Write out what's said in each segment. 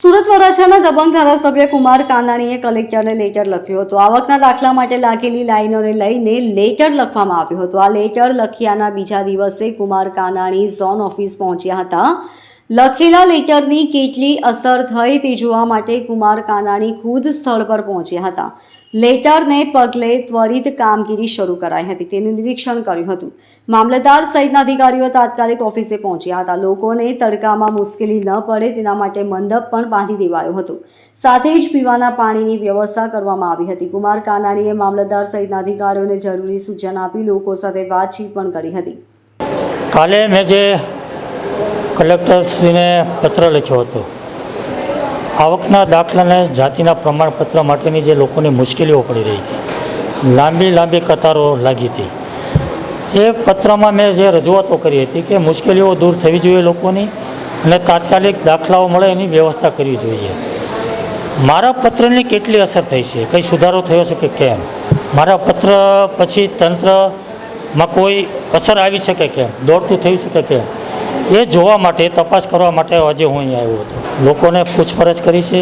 સુરત વરાછાના દબંગ ધારાસભ્ય કુમાર કાનાણીએ કલેક્ટરને લેટર લખ્યું હતું. આવકના દાખલા માટે લાગેલી લાઈનોને લઈને લેટર લખવામાં આવ્યું હતું. આ લેટર લખ્યાના બીજા દિવસે કુમાર કાનાણી ઝોન ઓફિસ પહોંચ્યા હતા. લખેલા લેટરની કેટલી અસર થઈ તે જોવા માટે કુમાર કાનાણી ખુદ સ્થળ પર પહોંચ્યા હતા. લેટરને પગલે ત્વરિત કામગીરી શરૂ કરાઈ હતી. તેનું નિરીક્ષણ કર્યું હતું. મામલતદાર સહિતના અધિકારીઓ તાત્કાલિક ઓફિસે પહોંચ્યા હતા. લોકોને તડકામાં મુશ્કેલી ન પડે તેના માટે મંડપ પણ બાંધી દેવાયો હતો. સાથે જ પીવાના પાણીની વ્યવસ્થા કરવામાં આવી હતી. કુમાર કાનાણીએ મામલતદાર સહિતના અધિકારીઓને જરૂરી સૂચના આપી લોકો સાથે વાતચીત પણ કરી હતી. કાલે મેં જે કલેક્ટરશ્રીને પત્ર લખ્યો હતો, આવકના દાખલાને જાતિના પ્રમાણપત્ર માટેની જે લોકોની મુશ્કેલીઓ પડી રહી હતી, લાંબી કતારો લાગી હતી, એ પત્રમાં મેં જે રજૂઆતો કરી હતી કે મુશ્કેલીઓ દૂર થવી જોઈએ લોકોની અને તાત્કાલિક દાખલાઓ મળે એની વ્યવસ્થા કરવી જોઈએ. મારા પત્રની કેટલી અસર થઈ છે, કંઈ સુધારો થયો છે કે કેમ, મારા પત્ર પછી તંત્રમાં કોઈ અસર આવી છે કે કેમ, દોડતું થયું છે કે કેમ, એ જોવા માટે, તપાસ કરવા માટે આજે હું અહીંયા આવ્યો હતો. લોકોને પૂછપરછ કરી છે.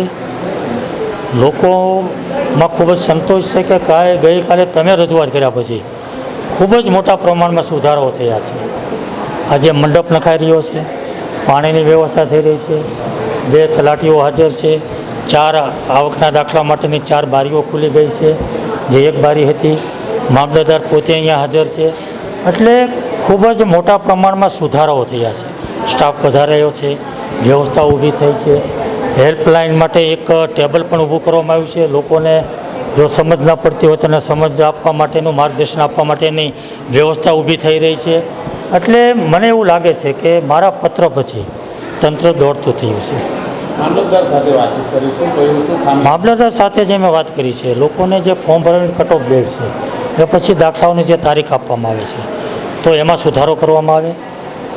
લોકોમાં ખૂબ જ સંતોષ છે કે ગઈકાલે તમે રજૂઆત કર્યા પછી ખૂબ જ મોટા પ્રમાણમાં સુધારો થયા છે. આજે મંડપ નખાઈ રહ્યો છે, પાણીની વ્યવસ્થા થઈ રહી છે, 2 તલાટીઓ હાજર છે, 4 આવકના દાખલા માટેની 4 બારીઓ ખુલી ગઈ છે, જે 1 બારી હતી. મામલતદાર પોતે અહીંયા હાજર છે. એટલે ખૂબ જ મોટા પ્રમાણમાં સુધારાઓ થયા છે. સ્ટાફ વધારાયો છે, વ્યવસ્થા ઊભી થઈ છે. હેલ્પલાઇન માટે એક ટેબલ પણ ઊભું કરવામાં આવ્યું છે. લોકોને જો સમજ ન પડતી હોય તેને સમજ આપવા માટેનું, માર્ગદર્શન આપવા માટેની વ્યવસ્થા ઊભી થઈ રહી છે. એટલે મને એવું લાગે છે કે મારા પત્ર પછી તંત્ર દોડતું થયું છે. મામલતદાર સાથે જે મેં વાત કરી છે, લોકોને જે ફોર્મ ભરવાની કટ ઓફ ડેટ છે એ પછી દાખલાઓની જે તારીખ આપવામાં આવે છે તો એમાં સુધારો કરવામાં આવે,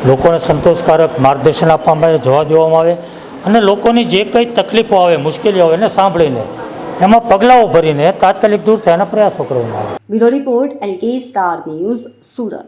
લોકોને સંતોષકારક માર્ગદર્શન આપવામાં આવે, જવાબ દેવામાં આવે અને લોકોની જે કંઈ તકલીફો આવે, મુશ્કેલીઓ આવે એને સાંભળીને એમાં પગલાઓ ભરીને તાત્કાલિક દૂર થયાના પ્રયાસો કરવામાં આવે. Bureau report LK star news, Surat.